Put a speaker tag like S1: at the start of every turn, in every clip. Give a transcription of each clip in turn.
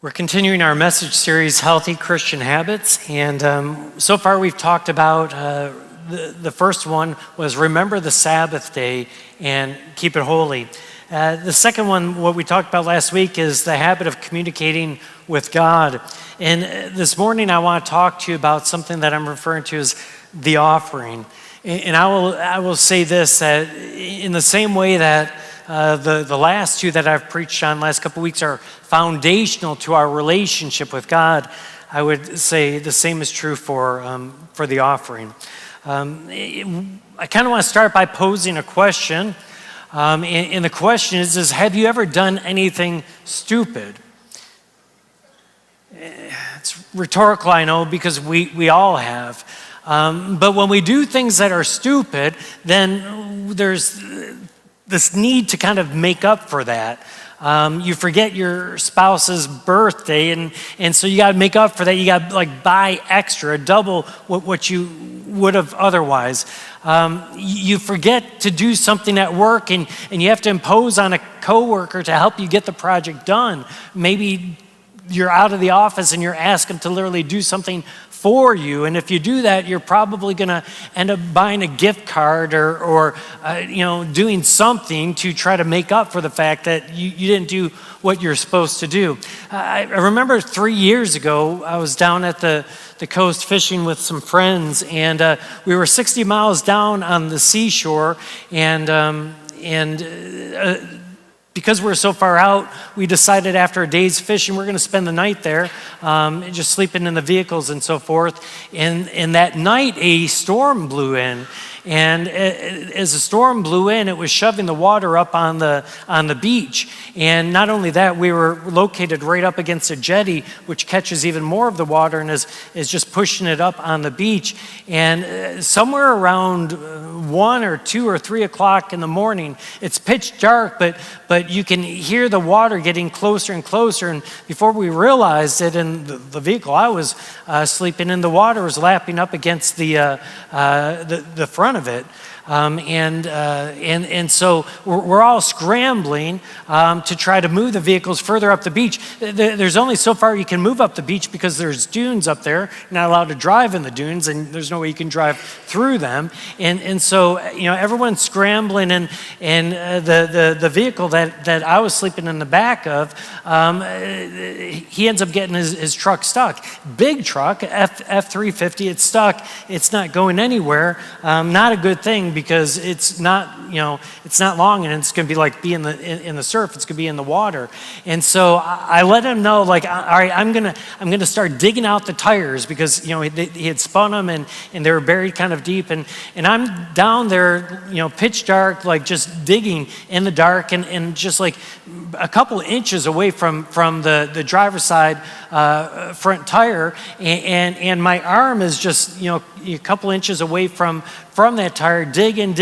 S1: We're continuing our message series, Healthy Christian Habits, and so far we've talked about the first one was remember the Sabbath day and keep it holy. The second one, what we talked about last week, is the habit of communicating with God. And this morning I want to talk to you about something that I'm referring to as the offering. And I will say this, that in the same way that the last two that I've preached on the last couple of weeks are foundational to our relationship with God, I would say the same is true for the offering. I kind of want to start by posing a question, and the question is have you ever done anything stupid? It's rhetorical, I know, because we all have. But when we do things that are stupid, then there's this need to kind of make up for that. You forget your spouse's birthday, and so you got to make up for that. You got to buy extra, double what you would have otherwise. You forget to do something at work, and you have to impose on a coworker to help you get the project done. Maybe you're out of the office and you're asked them to literally do something for you, and if you do that, you're probably going to end up buying a gift card or doing something to try to make up for the fact that you didn't do what you're supposed to do. I remember 3 years ago, I was down at the coast fishing with some friends, and we were 60 miles down on the seashore, and because we're so far out, we decided after a day's fishing, we're going to spend the night there, just sleeping in the vehicles and so forth. And that night, a storm blew in. And as the storm blew in, it was shoving the water up on the beach. And not only that, we were located right up against a jetty, which catches even more of the water and is just pushing it up on the beach. And somewhere around 1 or 2 or 3 o'clock in the morning, it's pitch dark, but you can hear the water getting closer and closer. And before we realized it, in the vehicle I was sleeping in, the water was lapping up against the front of it. And so we're all scrambling to try to move the vehicles further up the beach. There's only so far you can move up the beach because there's dunes up there. You're not allowed to drive in the dunes, and there's no way you can drive through them. And so everyone's scrambling, and the vehicle that I was sleeping in the back of, he ends up getting his truck stuck. Big truck, F350. It's stuck. It's not going anywhere. Not a good thing, because it's not long, and it's going to be in the surf. It's going to be in the water. And so I let him know, all right, I'm gonna start digging out the tires, because he had spun them and they were buried kind of deep. And I'm down there, pitch dark, just digging in the dark, and just a couple inches away from the driver's side front tire, and my arm is just a couple inches away from that tire, digging,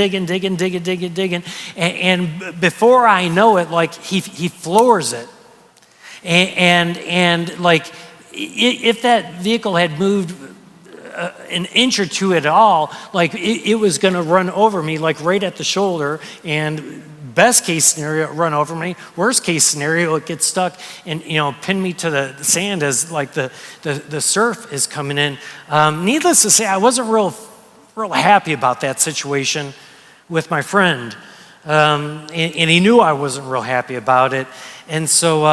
S1: and before I know it, he floors it, and if that vehicle had moved an inch or two at all, it was going to run over me, right at the shoulder, and best case scenario, run over me. Worst case scenario, it gets stuck and pin me to the sand as the surf is coming in. Needless to say, I wasn't real happy about that situation with my friend, and he knew I wasn't real happy about it. And so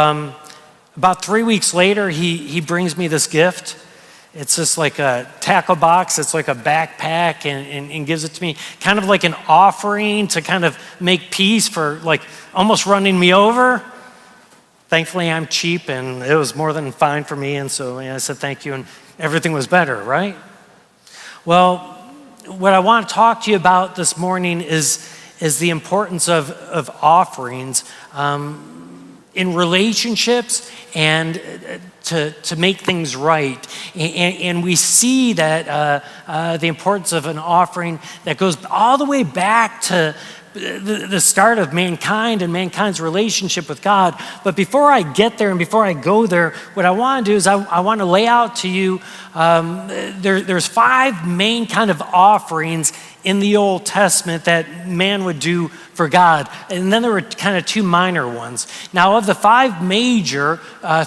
S1: about 3 weeks later, he brings me this gift. It's just like a tackle box. It's like a backpack, and gives it to me, kind of like an offering to kind of make peace for almost running me over. Thankfully, I'm cheap, and it was more than fine for me. And so I said thank you, and everything was better, right? Well, what I want to talk to you about this morning is the importance of offerings in relationships and to make things right. And we see that the importance of an offering that goes all the way back to the start of mankind and mankind's relationship with God. But before I get there and before I go there, what I want to do is I want to lay out to you, there's 5 main kind of offerings in the Old Testament that man would do for God. And then there were kind of 2 minor ones. Now, of the 5 major,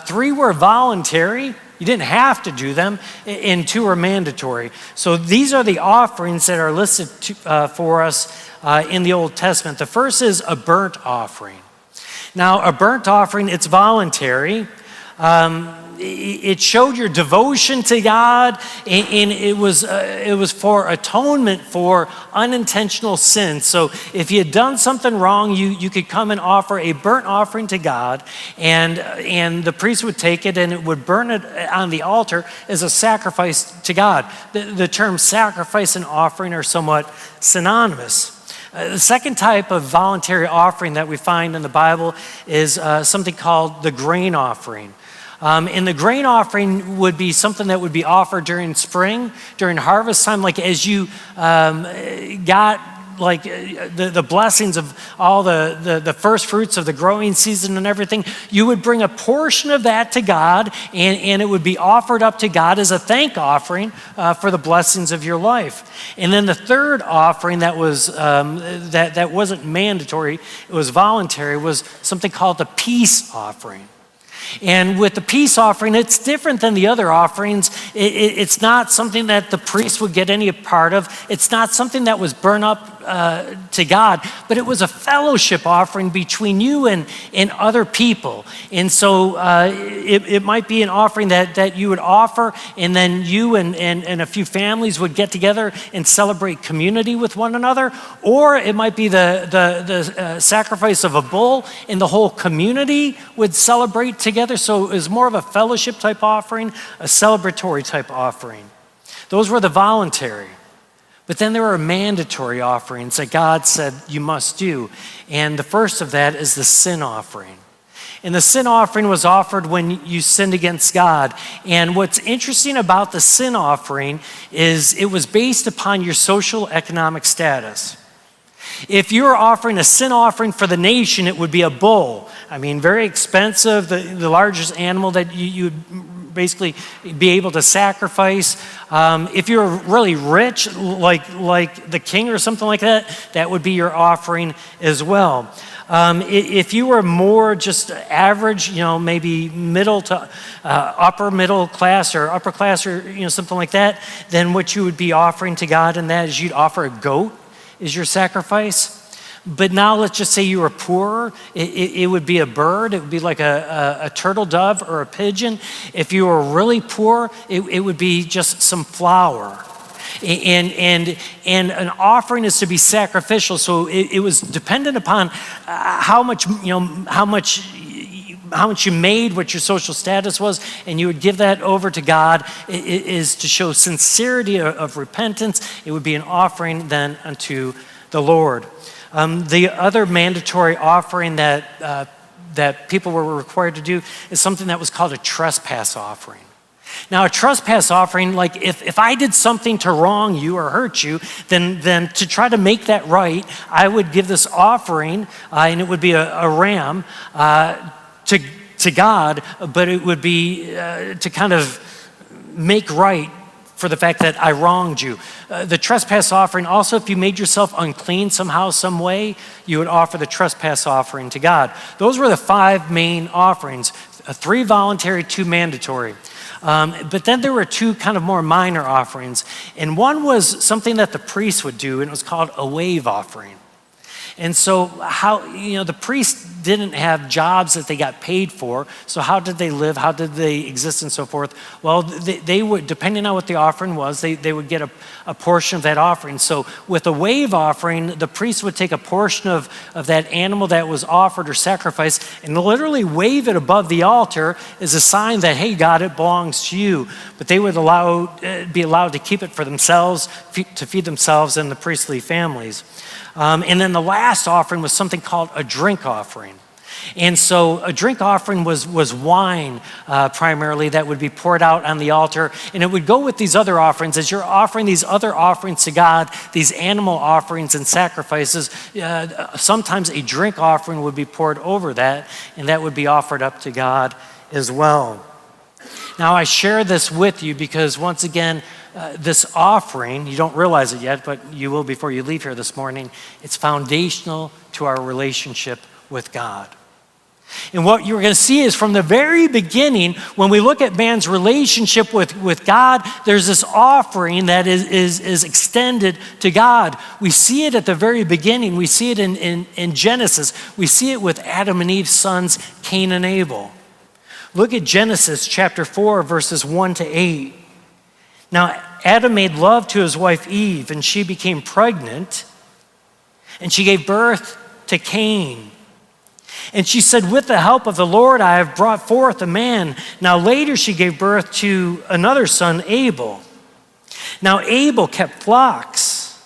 S1: 3 were voluntary. You didn't have to do them, and 2 are mandatory. So these are the offerings that are listed for us in the Old Testament. The first is a burnt offering. Now, a burnt offering, it's voluntary. It showed your devotion to God, and it was for atonement for unintentional sin. So if you had done something wrong, you could come and offer a burnt offering to God, and the priest would take it and it would burn it on the altar as a sacrifice to God. The term sacrifice and offering are somewhat synonymous. The second type of voluntary offering that we find in the Bible is something called the grain offering. And the grain offering would be something that would be offered during spring, during harvest time, like as you got like the blessings of all the first fruits of the growing season and everything, you would bring a portion of that to God, and it would be offered up to God as a thank offering for the blessings of your life. And then the third offering that was that wasn't mandatory, it was voluntary, was something called the peace offering. And with the peace offering, it's different than the other offerings. It's not something that the priest would get any part of. It's not something that was burned up to God, but it was a fellowship offering between you and other people. And so it might be an offering that you would offer, and then you and a few families would get together and celebrate community with one another. Or it might be the sacrifice of a bull, and the whole community would celebrate together. So it was more of a fellowship type offering, a celebratory type offering. Those were the voluntary. But then there were mandatory offerings that God said you must do. And the first of that is the sin offering. And the sin offering was offered when you sinned against God. And what's interesting about the sin offering is it was based upon your social economic status. If you were offering a sin offering for the nation, it would be a bull. I mean, very expensive, the largest animal that you'd basically be able to sacrifice. If you were really rich, like the king or something like that, that would be your offering as well. If you were more just average, maybe middle to upper middle class or upper class or something like that, then what you would be offering to God in that is you'd offer a goat is your sacrifice. But now let's just say you were poorer. It would be a bird. It would be like a turtle dove or a pigeon. If you were really poor, it would be just some flour. And an offering is to be sacrificial. So it was dependent upon how much you made, what your social status was, and you would give that over to God. It is to show sincerity of repentance. It would be an offering then unto the Lord. The other mandatory offering that people were required to do is something that was called a trespass offering. Now, a trespass offering, like if I did something to wrong you or hurt you, then to try to make that right, I would give this offering, and it would be a ram to God, but it would be to kind of make right for the fact that I wronged you. The trespass offering, also if you made yourself unclean somehow, some way, you would offer the trespass offering to God. Those were the 5 main offerings, 3 voluntary, 2 mandatory. But then there were 2 kind of more minor offerings. And one was something that the priest would do, and it was called a wave offering. And so the priests didn't have jobs that they got paid for. So how did they live? How did they exist and so forth? Well, they would, depending on what the offering was, they would get a portion of that offering. So with a wave offering, the priest would take a portion of that animal that was offered or sacrificed and literally wave it above the altar as a sign that, hey, God, it belongs to you. But they would be allowed to keep it for themselves, to feed themselves and the priestly families. And then the last offering was something called a drink offering. And so a drink offering was wine primarily that would be poured out on the altar. And it would go with these other offerings. As you're offering these other offerings to God, these animal offerings and sacrifices, sometimes a drink offering would be poured over that, and that would be offered up to God as well. Now, I share this with you because, once again, this offering, you don't realize it yet, but you will before you leave here this morning, it's foundational to our relationship with God. And what you're going to see is from the very beginning, when we look at man's relationship with God, there's this offering that is extended to God. We see it at the very beginning. We see it in Genesis. We see it with Adam and Eve's sons, Cain and Abel. Look at Genesis chapter 4, verses 1 to 8. Now, Adam made love to his wife Eve, and she became pregnant, and she gave birth to Cain. And she said, with the help of the Lord, I have brought forth a man. Now later she gave birth to another son, Abel. Now Abel kept flocks,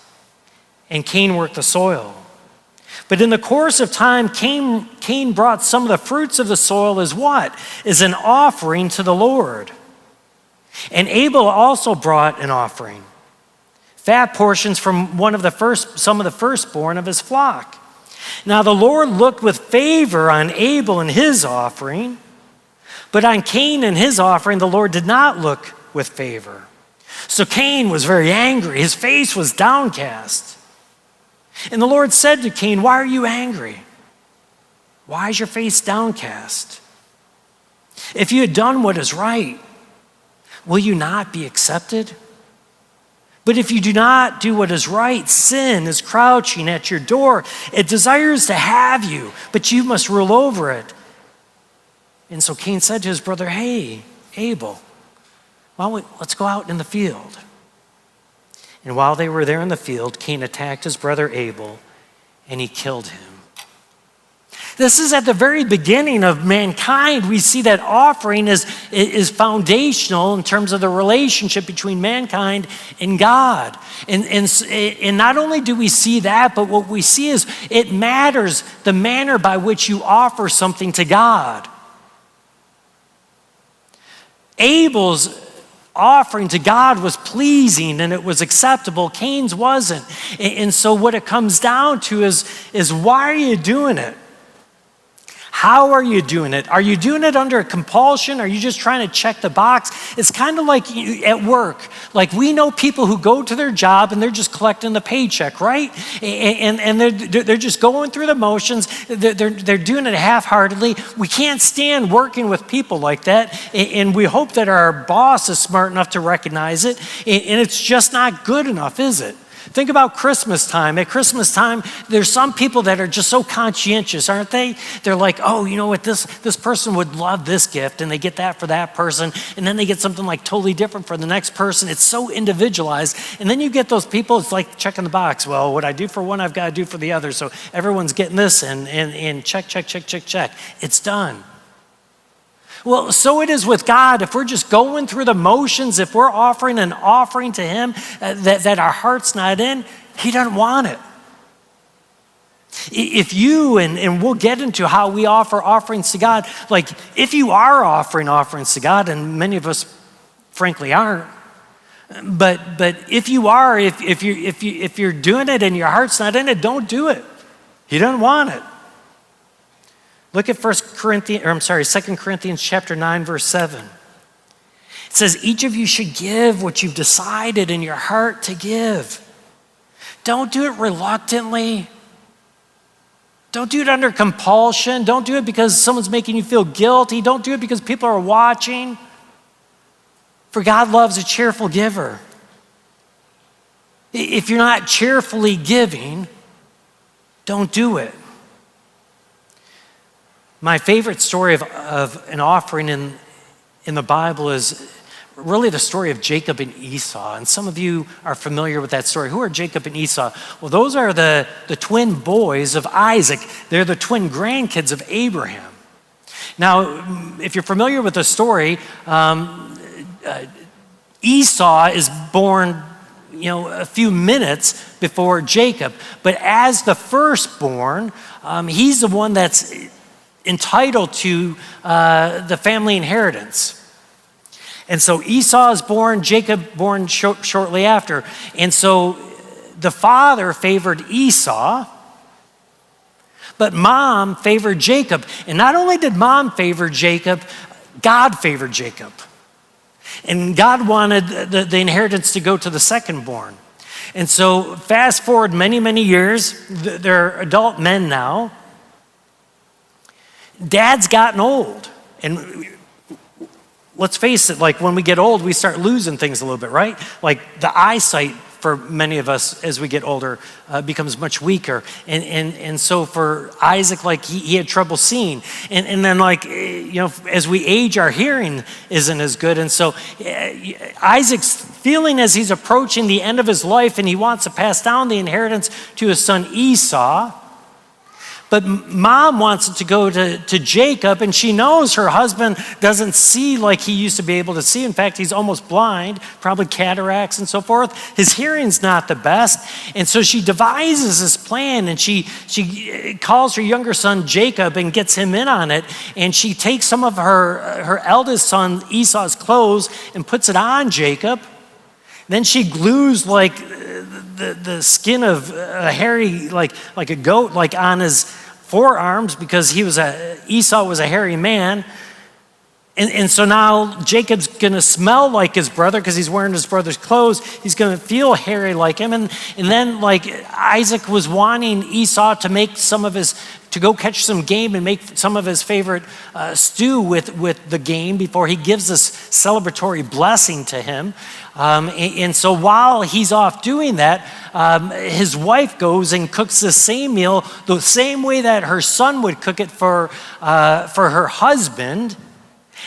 S1: and Cain worked the soil. But in the course of time, Cain brought some of the fruits of the soil as what? As an offering to the Lord. And Abel also brought an offering, fat portions from some of the firstborn of his flock. Now the Lord looked with favor on Abel and his offering, but on Cain and his offering the Lord did not look with favor. So Cain was very angry. His face was downcast. And the Lord said to Cain, why are you angry? Why is your face downcast? If you had done what is right, will you not be accepted? But if you do not do what is right, sin is crouching at your door. It desires to have you, but you must rule over it. And so Cain said to his brother, hey, Abel, let's go out in the field. And while they were there in the field, Cain attacked his brother Abel, and he killed him. This is at the very beginning of mankind. We see that offering is foundational in terms of the relationship between mankind and God. And not only do we see that, but what we see is it matters the manner by which you offer something to God. Abel's offering to God was pleasing and it was acceptable. Cain's wasn't. And so what it comes down to is why are you doing it? How are you doing it? Are you doing it under compulsion? Are you just trying to check the box? It's kind of like at work. Like we know people who go to their job and they're just collecting the paycheck, right? And they're just going through the motions. They're doing it half-heartedly. We can't stand working with people like that. And we hope that our boss is smart enough to recognize it. And it's just not good enough, is it? Think about Christmas time. At Christmas time, there's some people that are just so conscientious, aren't they? They're like, oh, you know what, this person would love this gift, and they get that for that person, and then they get something like totally different for the next person. It's so individualized. And then you get those people, it's like checking the box. Well, what I do for one, I've got to do for the other. So everyone's getting this, and check. It's done. Well, so it is with God. If we're just going through the motions, if we're offering an offering to Him that our heart's not in, He doesn't want it. If you, and we'll get into how we offer offerings to God, like if you are offering offerings to God, and many of us frankly aren't, but if you are, if you're doing it and your heart's not in it, don't do it. He doesn't want it. Look at 2 Corinthians chapter 9, verse 7. It says, each of you should give what you've decided in your heart to give. Don't do it reluctantly. Don't do it under compulsion. Don't do it because someone's making you feel guilty. Don't do it because people are watching. For God loves a cheerful giver. If you're not cheerfully giving, don't do it. My favorite story of an offering in the Bible is really the story of Jacob and Esau. And some of you are familiar with that story. Who are Jacob and Esau? Well, those are the twin boys of Isaac. They're the twin grandkids of Abraham. Now, if you're familiar with the story, Esau is born a few minutes before Jacob. But as the firstborn, he's the one that's entitled to the family inheritance. And so Esau is born, Jacob born shortly after. And so the father favored Esau, but mom favored Jacob. And not only did mom favor Jacob, God favored Jacob. And God wanted the inheritance to go to the second born. And so fast forward many, many years, they're adult men now. Dad's gotten old. And let's face it, like when we get old, we start losing things a little bit, right? Like the eyesight for many of us as we get older becomes much weaker. And so for Isaac, like he had trouble seeing. And then like, as we age, our hearing isn't as good. And so Isaac's feeling as he's approaching the end of his life and he wants to pass down the inheritance to his son Esau. But mom wants it to go to Jacob, and she knows her husband doesn't see like he used to be able to see. In fact, he's almost blind, probably cataracts and so forth. His hearing's not the best. And so she devises this plan, and she calls her younger son Jacob and gets him in on it. And she takes some of her eldest son Esau's clothes and puts it on Jacob. Then she glues like the skin of a hairy, like a goat, like on his forearms, because Esau was a hairy man. And so now Jacob's going to smell like his brother because he's wearing his brother's clothes. He's going to feel hairy like him. And then like Isaac was wanting Esau to go catch some game and make some of his favorite stew with the game before he gives this celebratory blessing to him. And so while he's off doing that, his wife goes and cooks the same meal the same way that her son would cook it for her husband.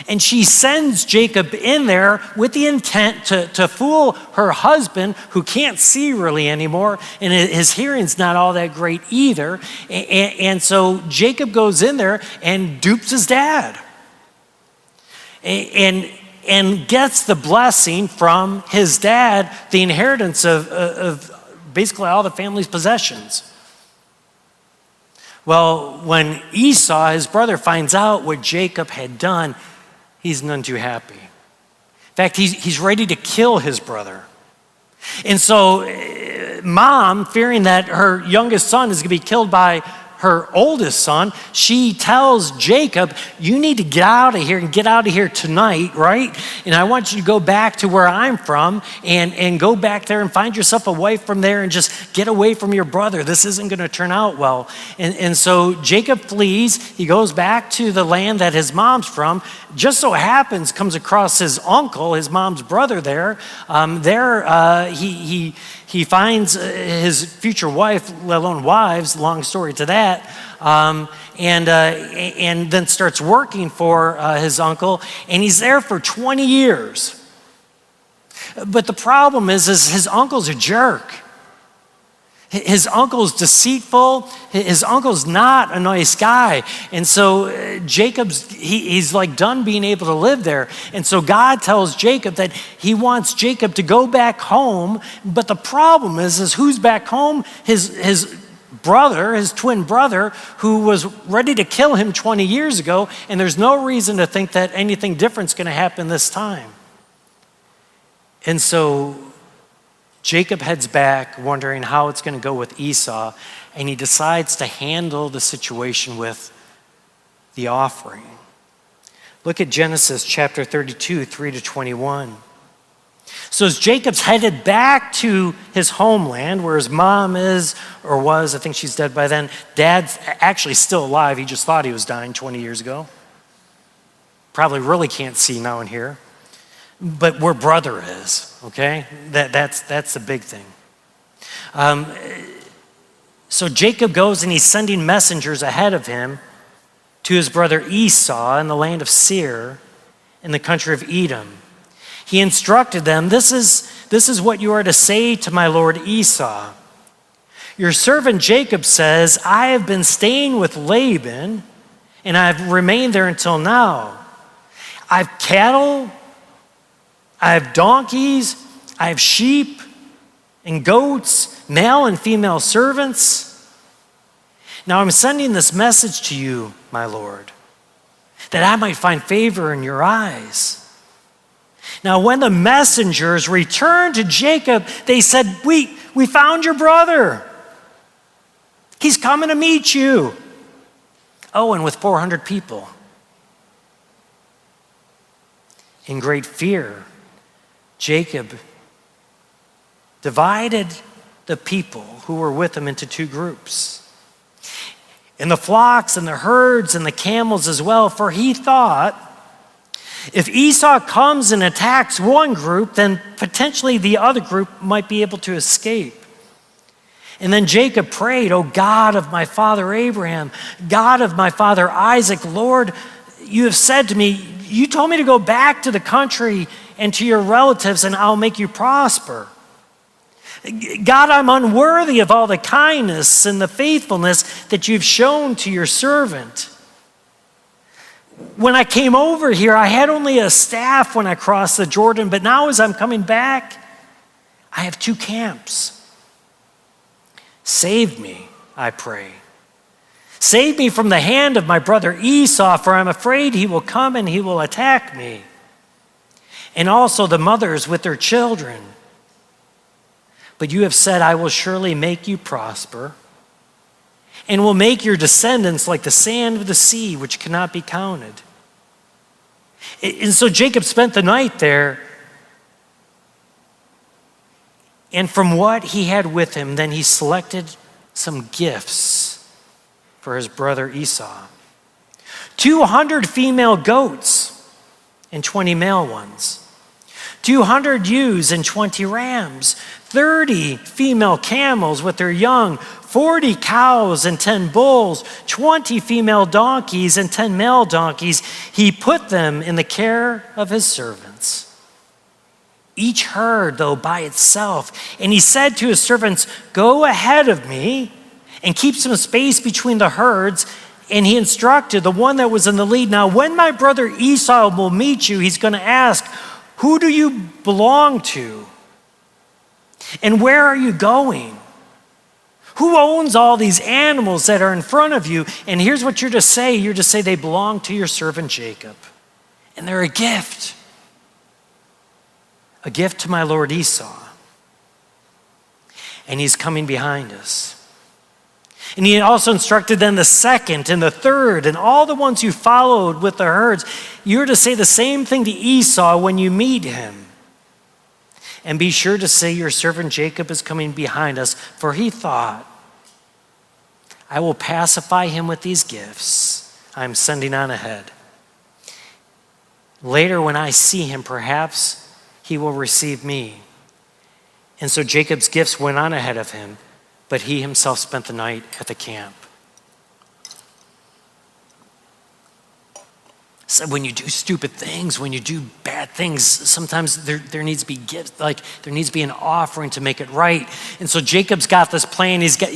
S1: And she sends Jacob in there with the intent to fool her husband, who can't see really anymore, and his hearing's not all that great either. And so Jacob goes in there and dupes his dad and gets the blessing from his dad, the inheritance of basically all the family's possessions. Well, when Esau, his brother, finds out what Jacob had done, he's none too happy. In fact, he's ready to kill his brother. And so mom, fearing that her youngest son is going to be killed by her oldest son, she tells Jacob, you need to get out of here and get out of here tonight, right? And I want you to go back to where I'm from and go back there and find yourself a wife from there and just get away from your brother. This isn't going to turn out well. And so Jacob flees. He goes back to the land that his mom's from. Just so happens, comes across his uncle, his mom's brother there. He finds his future wife, let alone wives, long story to that, and then starts working for his uncle, and he's there for 20 years. But the problem is his uncle's a jerk. His uncle's deceitful. His uncle's not a nice guy. And so he's like done being able to live there. And so God tells Jacob that he wants Jacob to go back home. But the problem is who's back home? His brother, his twin brother, who was ready to kill him 20 years ago. And there's no reason to think that anything different's going to happen this time. And so Jacob heads back, wondering how it's going to go with Esau, and he decides to handle the situation with the offering. Look at Genesis chapter 32, 3-21. So as Jacob's headed back to his homeland, where his mom is, or was, I think she's dead by then, Dad's actually still alive. He just thought he was dying 20 years ago. Probably really can't see now and here. But where brother is, okay? That's the big thing. So Jacob goes and he's sending messengers ahead of him to his brother Esau in the land of Seir, in the country of Edom. He instructed them, this is what you are to say to my lord Esau. Your servant Jacob says, I have been staying with Laban, and I have remained there until now. I have cattle, I have donkeys, I have sheep and goats, male and female servants. Now I'm sending this message to you, my Lord. that I might find favor in your eyes. Now, when the messengers returned to Jacob, they said, we found your brother. He's coming to meet you. Oh, and with 400 people. In great fear, Jacob divided the people who were with him into two groups. And the flocks and the herds and the camels as well, for he thought, if Esau comes and attacks one group, then potentially the other group might be able to escape. And then Jacob prayed, O God of my father Abraham, God of my father Isaac, Lord, you have said to me, you told me to go back to the country and to your relatives and I'll make you prosper. God, I'm unworthy of all the kindness and the faithfulness that you've shown to your servant. When I came over here, I had only a staff when I crossed the Jordan, but now as I'm coming back, I have two camps. Save me, I pray. Save me from the hand of my brother Esau, for I'm afraid he will come and he will attack me. And also the mothers with their children. But you have said, I will surely make you prosper, and will make your descendants like the sand of the sea, which cannot be counted. And so Jacob spent the night there, and from what he had with him, then he selected some gifts for his brother Esau. 200 female goats and 20 male ones. 200 ewes and 20 rams. 30 female camels with their young. 40 cows and 10 bulls. 20 female donkeys and 10 male donkeys. He put them in the care of his servants. Each herd, though, by itself. And he said to his servants, go ahead of me and keep some space between the herds. And he instructed the one that was in the lead, now when my brother Esau will meet you, he's going to ask, who do you belong to? And where are you going? Who owns all these animals that are in front of you? And here's what you're to say. You're to say they belong to your servant Jacob. And they're a gift. A gift to my lord Esau. And he's coming behind us. And he also instructed then the second and the third and all the ones who followed with the herds. You're to say the same thing to Esau when you meet him. And be sure to say your servant Jacob is coming behind us, for he thought, I will pacify him with these gifts I'm sending on ahead. Later when I see him, perhaps he will receive me. And so Jacob's gifts went on ahead of him, but he himself spent the night at the camp. So when you do stupid things, when you do bad things, sometimes there needs to be gifts, like there needs to be an offering to make it right. And so Jacob's got this plan. He's got,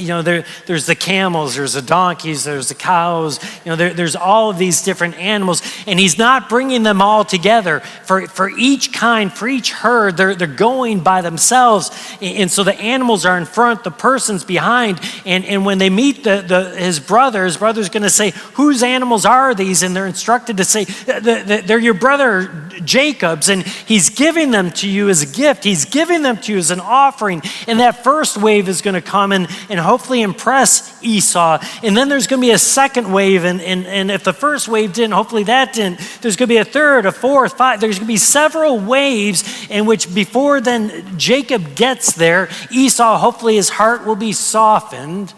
S1: there's the camels, there's the donkeys, there's the cows, there's all of these different animals, and he's not bringing them all together. For each kind, for each herd, they're going by themselves. And so the animals are in front, the person's behind. And when they meet his brother's going to say, whose animals are these? And they're instructed to say, they're your brother Jacob's, and he's giving them to you as a gift. He's giving them to you as an offering. And that first wave is going to come and hopefully impress Esau. And then there's going to be a second wave. And if the first wave didn't, hopefully that didn't. There's going to be a third, a fourth, five. There's going to be several waves in which before then Jacob gets there, Esau, hopefully his heart will be softened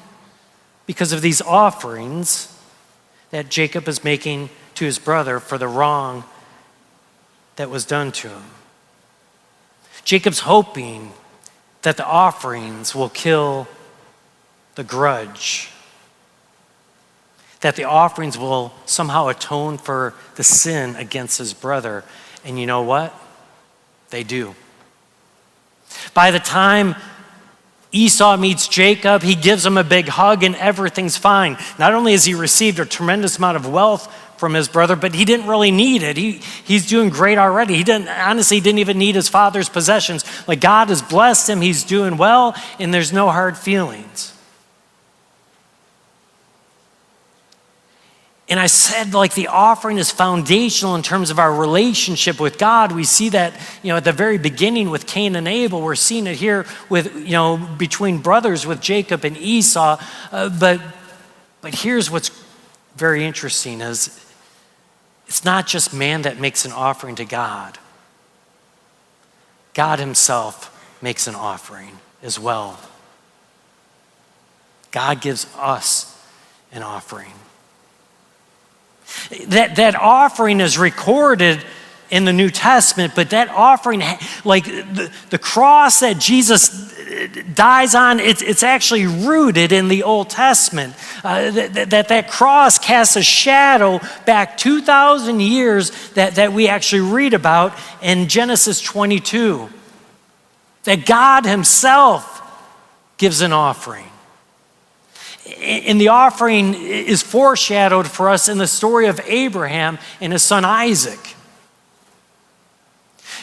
S1: because of these offerings that Jacob is making to his brother for the wrong that was done to him. Jacob's hoping that the offerings will kill the grudge, that the offerings will somehow atone for the sin against his brother. And you know what? They do. By the time Esau meets Jacob, he gives him a big hug and everything's fine. Not only has he received a tremendous amount of wealth from his brother, but he didn't really need it. He's doing great already. He didn't even need his father's possessions. Like, God has blessed him, he's doing well, and there's no hard feelings. And I said, like, the offering is foundational in terms of our relationship with God. We see that, at the very beginning with Cain and Abel. We're seeing it here with, between brothers with Jacob and Esau. But here's what's very interesting is it's not just man that makes an offering to God. God himself makes an offering as well. God gives us an offering. That offering is recorded in the New Testament, but that offering, like the cross that Jesus dies on, it's actually rooted in the Old Testament. That cross casts a shadow back 2,000 years that we actually read about in Genesis 22. That God himself gives an offering. And the offering is foreshadowed for us in the story of Abraham and his son Isaac.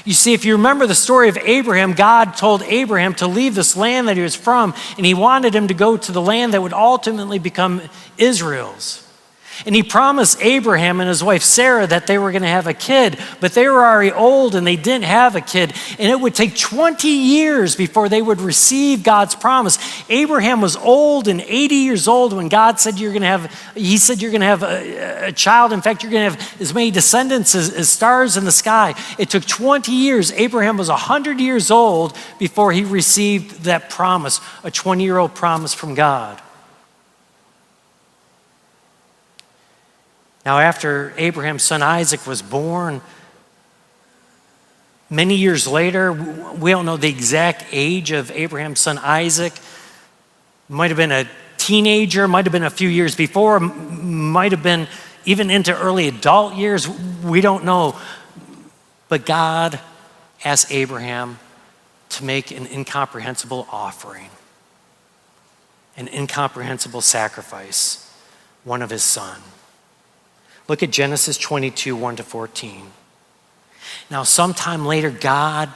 S1: You see, if you remember the story of Abraham, God told Abraham to leave this land that he was from, and he wanted him to go to the land that would ultimately become Israel's. And he promised Abraham and his wife Sarah that they were going to have a kid, but they were already old and they didn't have a kid. And it would take 20 years before they would receive God's promise. Abraham was old and 80 years old when God said you're going to have a child. In fact, you're going to have as many descendants as stars in the sky. It took 20 years. Abraham was 100 years old before he received that promise, a 20-year-old promise from God. Now, after Abraham's son Isaac was born, many years later, we don't know the exact age of Abraham's son Isaac. Might have been a teenager, might have been a few years before, might have been even into early adult years. We don't know. But God asked Abraham to make an incomprehensible offering, an incomprehensible sacrifice, one of his son. Look at Genesis 22, 1-14. Now, sometime later, God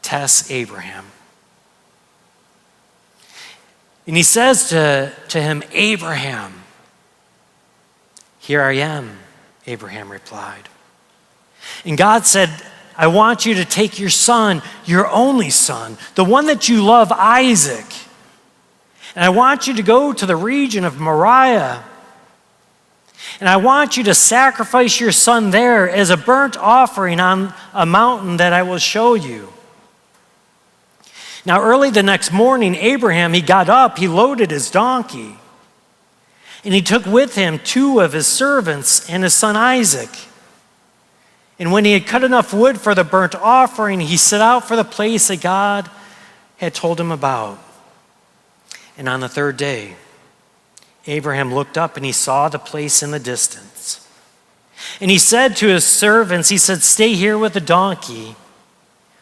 S1: tests Abraham. And he says to him, Abraham. Here I am, Abraham replied. And God said, I want you to take your son, your only son, the one that you love, Isaac. And I want you to go to the region of Moriah. And I want you to sacrifice your son there as a burnt offering on a mountain that I will show you. Now, early the next morning, Abraham, he got up, he loaded his donkey, and he took with him 2 of his servants and his son Isaac. And when he had cut enough wood for the burnt offering, he set out for the place that God had told him about. And on the 3rd day, Abraham looked up and he saw the place in the distance. And he said to his servants, he said, stay here with the donkey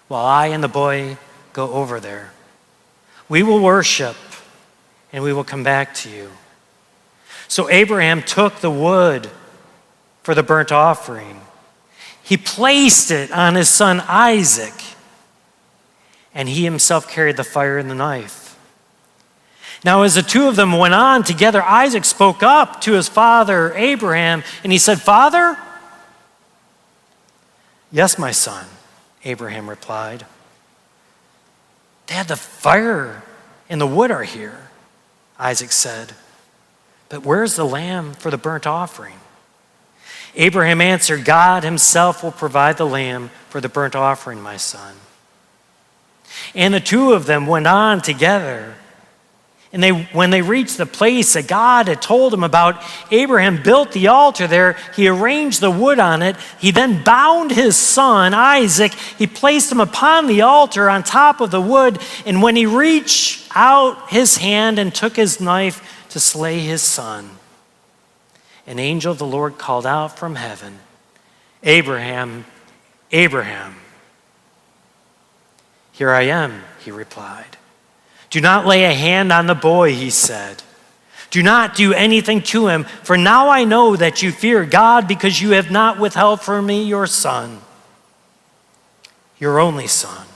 S1: while I and the boy go over there. We will worship and we will come back to you. So Abraham took the wood for the burnt offering. He placed it on his son Isaac, and he himself carried the fire and the knife. Now, as the 2 of them went on together, Isaac spoke up to his father, Abraham, and he said, Father? Yes, my son, Abraham replied. Dad, the fire and the wood are here, Isaac said. But where's the lamb for the burnt offering? Abraham answered, God himself will provide the lamb for the burnt offering, my son. And the 2 of them went on together. And when they reached the place that God had told him about, Abraham built the altar there. He arranged the wood on it. He then bound his son, Isaac. He placed him upon the altar on top of the wood. And when he reached out his hand and took his knife to slay his son, an angel of the Lord called out from heaven, Abraham, Abraham. Here I am, he replied. Do not lay a hand on the boy, he said. Do not do anything to him, for now I know that you fear God because you have not withheld from me your son, your only son.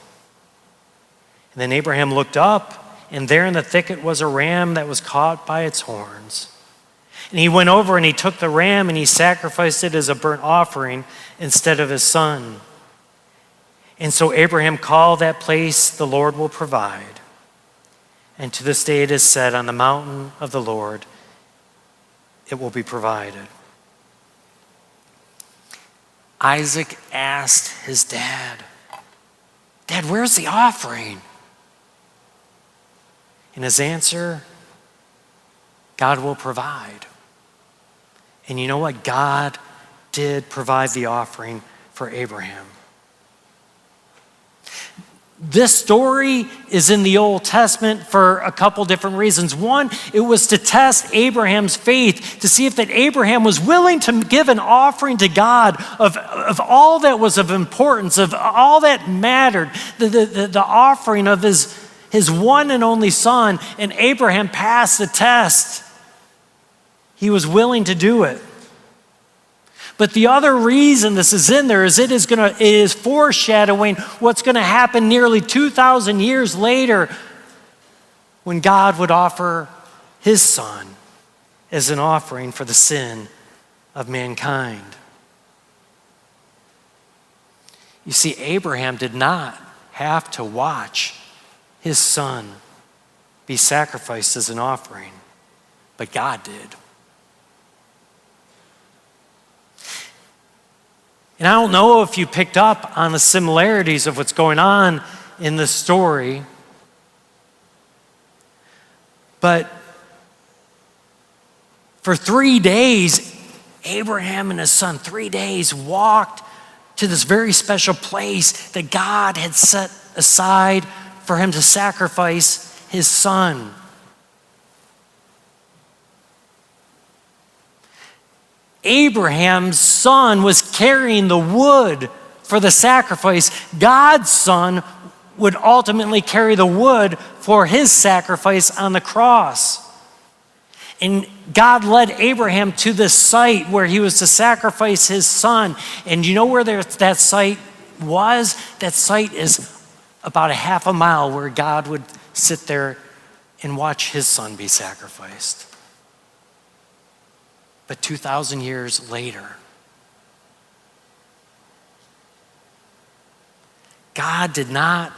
S1: And then Abraham looked up, and there in the thicket was a ram that was caught by its horns. And he went over and he took the ram and he sacrificed it as a burnt offering instead of his son. And so Abraham called that place, the Lord will provide. And to this day it is said, on the mountain of the Lord it will be provided. Isaac asked his dad, Dad, where's the offering? And his answer, God will provide. And you know what? God did provide the offering for Abraham. This story is in the Old Testament for a couple different reasons. One, it was to test Abraham's faith, to see if that Abraham was willing to give an offering to God of all that was of importance, of all that mattered, the offering of his one and only son. And Abraham passed the test. He was willing to do it. But the other reason this is in there is it is foreshadowing what's going to happen nearly 2,000 years later when God would offer his son as an offering for the sin of mankind. You see, Abraham did not have to watch his son be sacrificed as an offering, but God did. And I don't know if you picked up on the similarities of what's going on in this story, but for 3 days, Abraham and his son, 3 days, walked to this very special place that God had set aside for him to sacrifice his son. Abraham's son was carrying the wood for the sacrifice. God's son would ultimately carry the wood for his sacrifice on the cross. And God led Abraham to this site where he was to sacrifice his son. And you know where that site was? That site is about a half a mile where God would sit there and watch his son be sacrificed. But 2,000 years later, God did not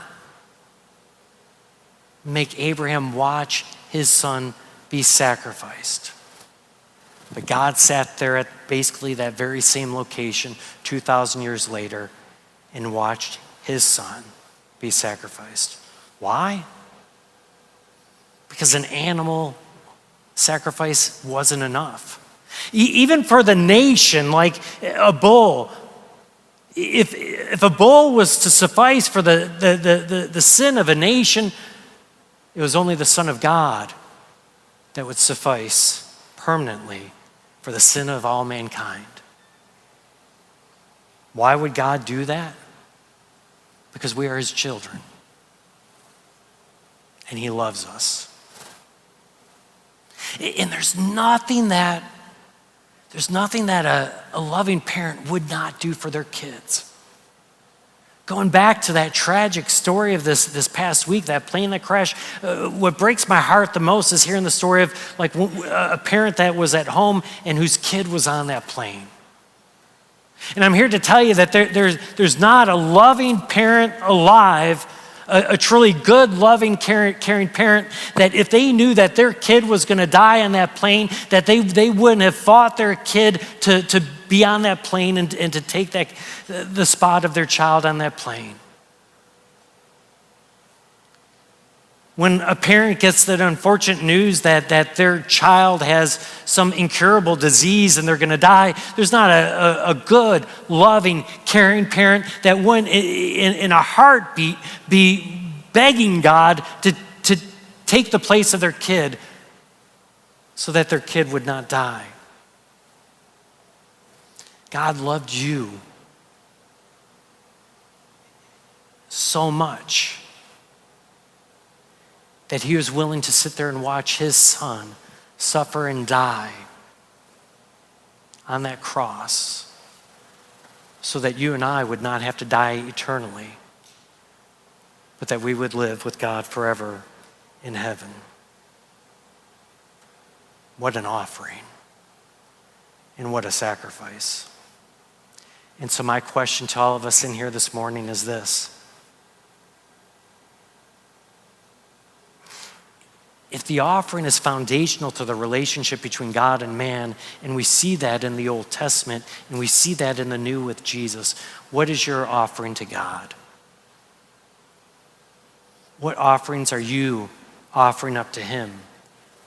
S1: make Abraham watch his son be sacrificed. But God sat there at basically that very same location 2,000 years later and watched his son be sacrificed. Why? Because an animal sacrifice wasn't enough. Even for the nation, like a bull, if a bull was to suffice for the sin of a nation, it was only the Son of God that would suffice permanently for the sin of all mankind. Why would God do that? Because we are his children. And he loves us. And there's nothing that a loving parent would not do for their kids. Going back to that tragic story of this past week, that plane that crashed, what breaks my heart the most is hearing the story of like a parent that was at home and whose kid was on that plane. And I'm here to tell you that there's not a loving parent alive, a truly good, loving, caring parent, that if they knew that their kid was going to die on that plane, that they wouldn't have fought their kid to be on that plane and to take the spot of their child on that plane. When a parent gets that unfortunate news that their child has some incurable disease and they're going to die, there's not a good, loving, caring parent that wouldn't, in a heartbeat, be begging God to take the place of their kid so that their kid would not die. God loved you so much that he was willing to sit there and watch his son suffer and die on that cross so that you and I would not have to die eternally, but that we would live with God forever in heaven. What an offering. And what a sacrifice. And so my question to all of us in here this morning is this. If the offering is foundational to the relationship between God and man, and we see that in the Old Testament, and we see that in the New with Jesus, what is your offering to God? What offerings are you offering up to him?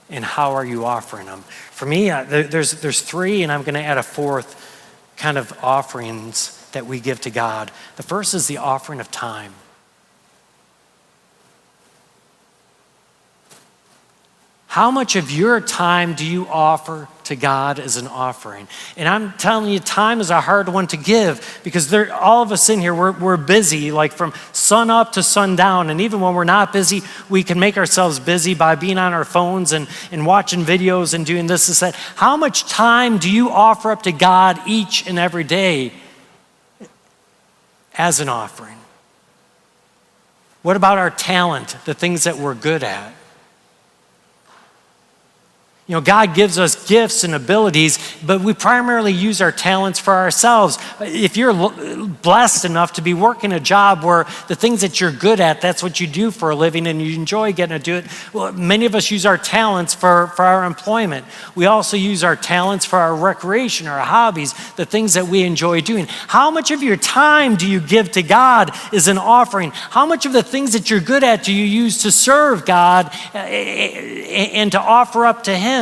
S1: And how are you offering them? For me, there's three, and I'm going to add a fourth kind of offerings that we give to God. The first is the offering of time. How much of your time do you offer to God as an offering? And I'm telling you, time is a hard one to give because all of us in here, we're busy, like from sun up to sundown. And even when we're not busy, we can make ourselves busy by being on our phones and watching videos and doing this and that. How much time do you offer up to God each and every day as an offering? What about our talent, the things that we're good at? You know, God gives us gifts and abilities, but we primarily use our talents for ourselves. If you're blessed enough to be working a job where the things that you're good at, that's what you do for a living and you enjoy getting to do it, well, many of us use our talents for our employment. We also use our talents for our recreation, our hobbies, the things that we enjoy doing. How much of your time do you give to God as an offering? How much of the things that you're good at do you use to serve God and to offer up to him?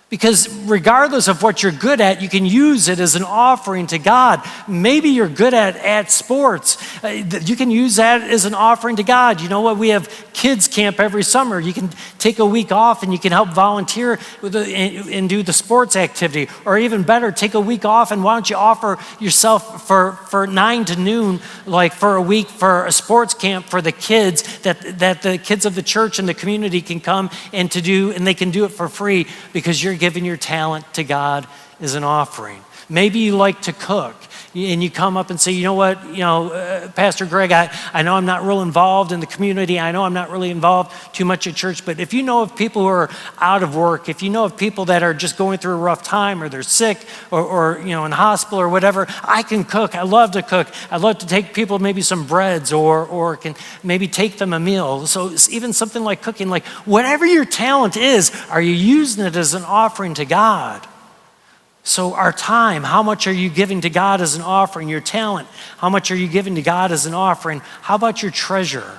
S1: Because regardless of what you're good at, you can use it as an offering to God. Maybe you're good at sports. You can use that as an offering to God. You know what? We have kids camp every summer. You can take a week off and you can help volunteer and do the sports activity. Or even better, take a week off and why don't you offer yourself for 9 to noon, like for a week for a sports camp for the kids that the kids of the church and the community can come and they can do it for free because you're giving your talent to God as an offering. Maybe you like to cook and you come up and say, you know what, Pastor Greg, I know I'm not real involved in the community. I know I'm not really involved too much at church, but if you know of people who are out of work, if you know of people that are just going through a rough time or they're sick or in hospital or whatever, I can cook. I love to cook. I love to take people maybe some breads or can maybe take them a meal. So even something like cooking, like whatever your talent is, are you using it as an offering to God? So our time, how much are you giving to God as an offering? Your talent, how much are you giving to God as an offering? How about your treasure?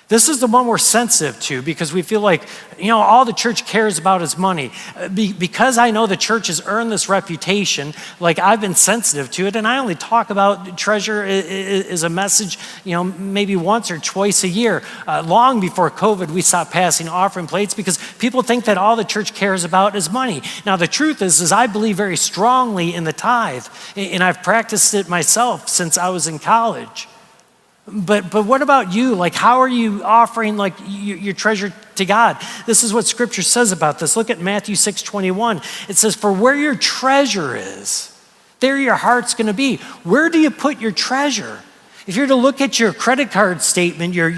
S1: This is the one we're sensitive to because we feel like, all the church cares about is money. Because I know the church has earned this reputation, like I've been sensitive to it, and I only talk about treasure as a message, maybe once or twice a year. Long before COVID, we stopped passing offering plates because people think that all the church cares about is money. Now, the truth is I believe very strongly in the tithe, and I've practiced it myself since I was in college. But what about you? Like, how are you offering your treasure to God? This is what Scripture says about this. Look at Matthew 6:21. It says, "For where your treasure is, there your heart's going to be." Where do you put your treasure? If you're to look at your credit card statement, your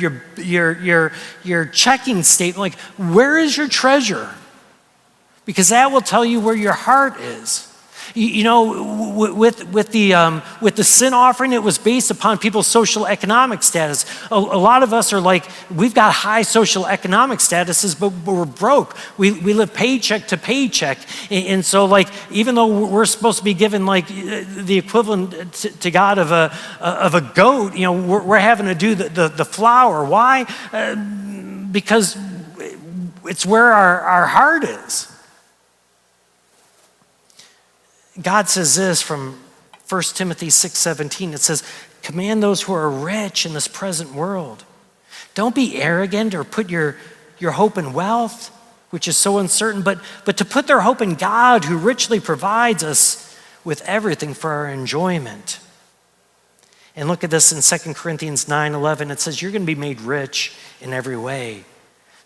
S1: checking statement, like where is your treasure? Because that will tell you where your heart is. With the sin offering, it was based upon people's social economic status. A lot of us are like, we've got high social economic statuses, but we're broke. We live paycheck to paycheck. And so like, even though we're supposed to be given like the equivalent to God of a goat, we're having to do the flour. Why? Because it's where our heart is. God says this from 1 Timothy 6:17. It says, "Command those who are rich in this present world. Don't be arrogant or put your hope in wealth, which is so uncertain, but to put their hope in God, who richly provides us with everything for our enjoyment." And look at this in 2 Corinthians 9:11. It says, you're going to be made rich in every way.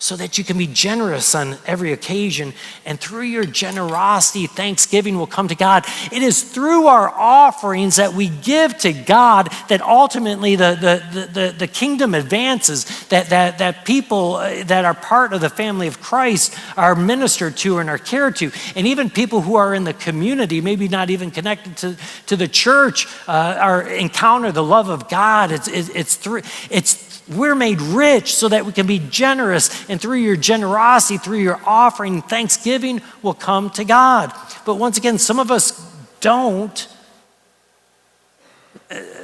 S1: so that you can be generous on every occasion. And through your generosity, thanksgiving will come to God. It is through our offerings that we give to God that ultimately the kingdom advances, that people that are part of the family of Christ are ministered to and are cared to. And even people who are in the community, maybe not even connected to the church, encounter the love of God. We're made rich so that we can be generous, and through your generosity, through your offering, thanksgiving will come to God. But once again, some of us don't.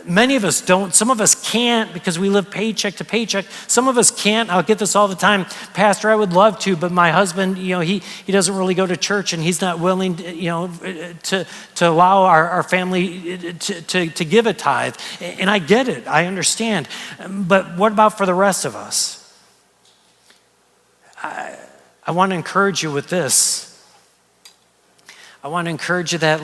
S1: Many of us don't. Some of us can't because we live paycheck to paycheck. Some of us can't. I'll get this all the time. Pastor, I would love to, but my husband, he doesn't really go to church, and he's not willing, to allow our family to give a tithe. And I get it. I understand. But what about for the rest of us? I want to encourage you with this. I want to encourage you that,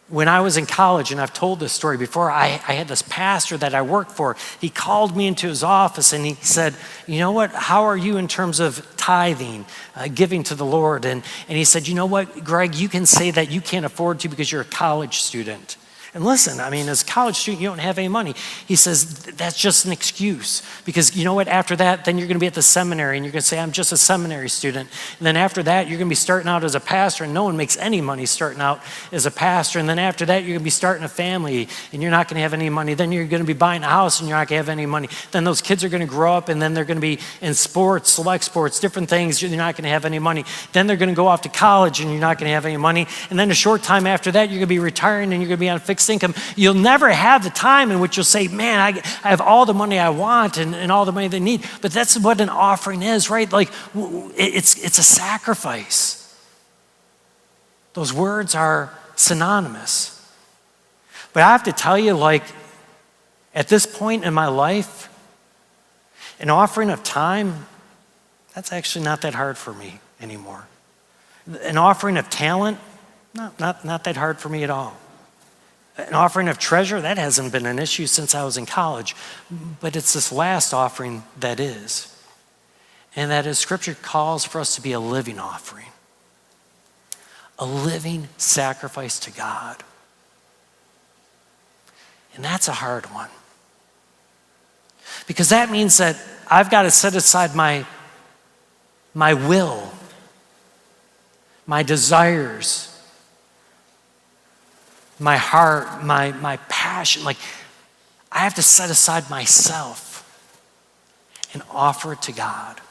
S1: when I was in college, and I've told this story before, I had this pastor that I worked for. He called me into his office and he said, you know what, how are you in terms of tithing, giving to the Lord? And he said, you know what, Greg, you can say that you can't afford to because you're a college student. And listen, as a college student, you don't have any money. He says, that's just an excuse. Because you know what, after that, then you're going to be at the seminary, and you're going to say, I'm just a seminary student. And then after that, you're going to be starting out as a pastor, and no one makes any money starting out as a pastor. And then after that, you're going to be starting a family, and you're not going to have any money. Then you're going to be buying a house, and you're not going to have any money. Then those kids are going to grow up, and then they're going to be in sports, select sports, different things. You're not going to have any money. Then they're going to go off to college, and you're not going to have any money. And then a short time after that, you're going to be retiring, and you're going to be on fixed income. You'll never have the time in which you'll say, man, I have all the money I want and all the money they need. But that's what an offering is, right? It's a sacrifice. Those words are synonymous. But I have to tell you, at this point in my life, an offering of time, that's actually not that hard for me anymore. An offering of talent, not that hard for me at all. An offering of treasure, that hasn't been an issue since I was in college. But it's this last offering that is. And that is, Scripture calls for us to be a living offering. A living sacrifice to God. And that's a hard one. Because that means that I've got to set aside my will, my desires, my heart, my passion. I have to set aside myself and offer it to God.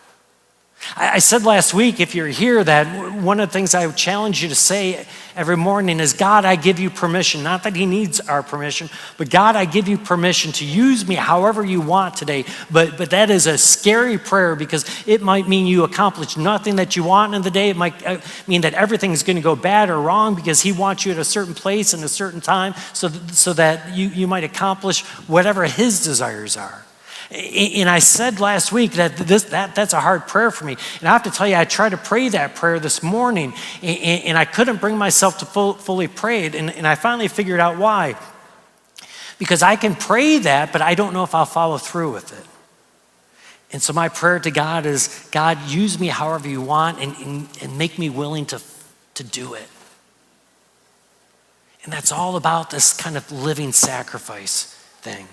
S1: I said last week, if you're here, that one of the things I would challenge you to say every morning is, God, I give you permission. Not that he needs our permission, but God, I give you permission to use me however you want today. But that is a scary prayer, because it might mean you accomplish nothing that you want in the day. It might mean that everything's going to go bad or wrong, because he wants you at a certain place and a certain time so that you might accomplish whatever his desires are. And I said last week that that's a hard prayer for me. And I have to tell you, I tried to pray that prayer this morning, and I couldn't bring myself to fully pray it. And I finally figured out why. Because I can pray that, but I don't know if I'll follow through with it. And so my prayer to God is, God, use me however you want, and make me willing to do it. And that's all about this kind of living sacrifice thing.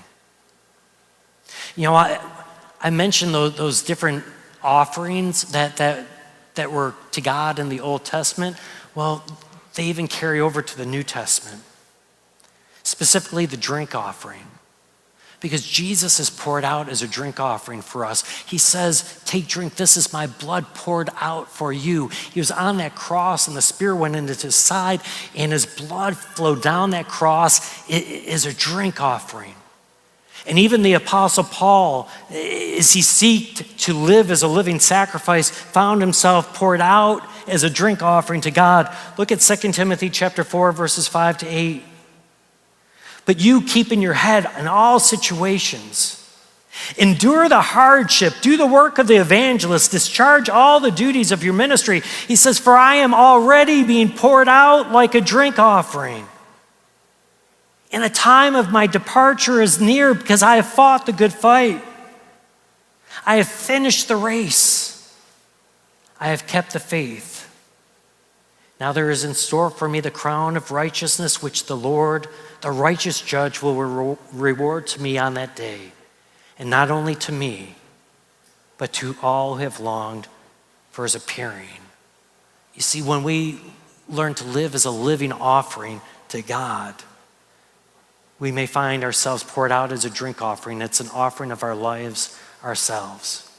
S1: I mentioned those different offerings that were to God in the Old Testament. Well, they even carry over to the New Testament, specifically the drink offering. Because Jesus is poured out as a drink offering for us. He says, take, drink, this is my blood poured out for you. He was on that cross, and the Spirit went into his side, and his blood flowed down that cross as a drink offering. And even the Apostle Paul, as he sought to live as a living sacrifice, found himself poured out as a drink offering to God. Look at 2 Timothy chapter 4, verses 5 to 8. But you keep in your head in all situations. Endure the hardship, do the work of the evangelist, discharge all the duties of your ministry. He says, for I am already being poured out like a drink offering. And the time of my departure is near, because I have fought the good fight. I have finished the race. I have kept the faith. Now there is in store for me the crown of righteousness, which the Lord, the righteous judge, will reward to me on that day. And not only to me, but to all who have longed for his appearing. You see, when we learn to live as a living offering to God, we may find ourselves poured out as a drink offering. It's an offering of our lives ourselves.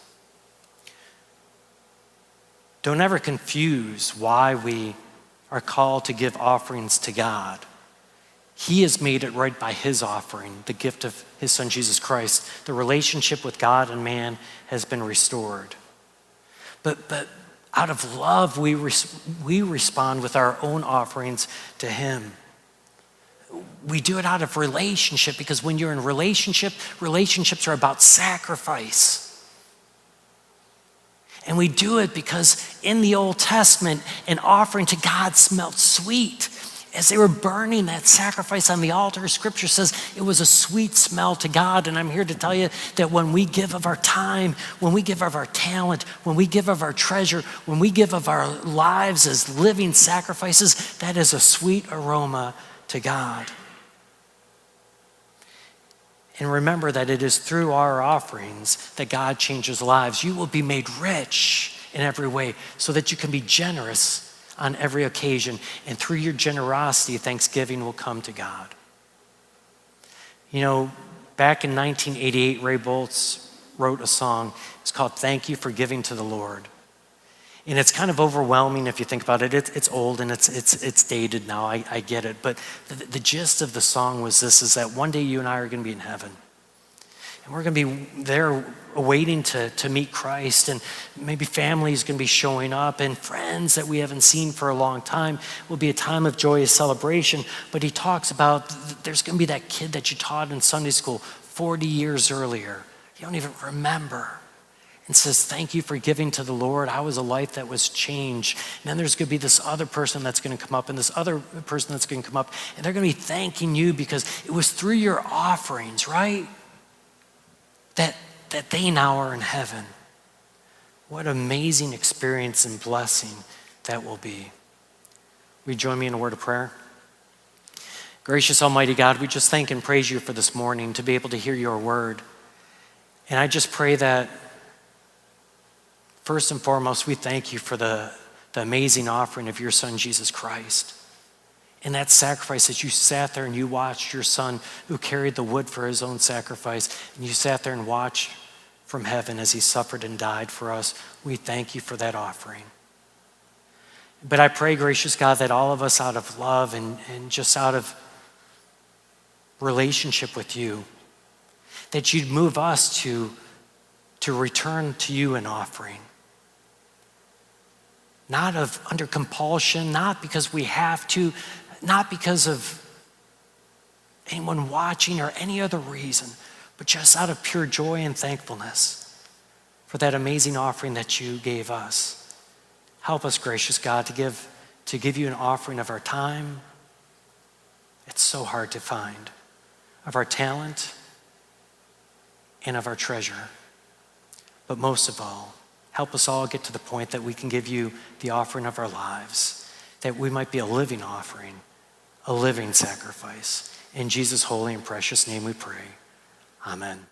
S1: Don't ever confuse why we are called to give offerings to God. He has made it right by his offering, the gift of his son Jesus Christ. The relationship with God and man has been restored. But out of love, we respond with our own offerings to him. We do it out of relationship, because when you're in relationship, relationships are about sacrifice. And we do it because in the Old Testament, an offering to God smelled sweet. As they were burning that sacrifice on the altar, Scripture says it was a sweet smell to God. And I'm here to tell you that when we give of our time, when we give of our talent, when we give of our treasure, when we give of our lives as living sacrifices, that is a sweet aroma to God. And remember that it is through our offerings that God changes lives. You will be made rich in every way so that you can be generous on every occasion. And through your generosity, thanksgiving will come to God. You know, back in 1988, Ray Boltz wrote a song. It's called "Thank You for Giving to the Lord." And it's kind of overwhelming if you think about it. It's old and it's dated now, I get it. But the gist of the song was this, is that one day you and I are going to be in heaven. And we're going to be there awaiting to meet Christ. And maybe families going to be showing up, and friends that we haven't seen for a long time. It will be a time of joyous celebration. But he talks about there's going to be that kid that you taught in Sunday school 40 years earlier. You don't even remember. And says, thank you for giving to the Lord. I was a life that was changed. And then there's going to be this other person that's going to come up, and this other person that's going to come up, and they're going to be thanking you because it was through your offerings, right? That they now are in heaven. What amazing experience and blessing that will be. Will you join me in a word of prayer? Gracious Almighty God, we just thank and praise you for this morning to be able to hear your word. And I just pray that first and foremost, we thank you for the amazing offering of your son, Jesus Christ. And that sacrifice that you sat there and you watched your son who carried the wood for his own sacrifice, and you sat there and watched from heaven as he suffered and died for us. We thank you for that offering. But I pray, gracious God, that all of us out of love and just out of relationship with you, that you'd move us to return to you an offering. Not of under compulsion, not because we have to, not because of anyone watching or any other reason, but just out of pure joy and thankfulness for that amazing offering that you gave us. Help us, gracious God, to give you an offering of our time. It's so hard to find. Of our talent and of our treasure. But most of all, help us all get to the point that we can give you the offering of our lives, that we might be a living offering, a living sacrifice. In Jesus' holy and precious name we pray. Amen.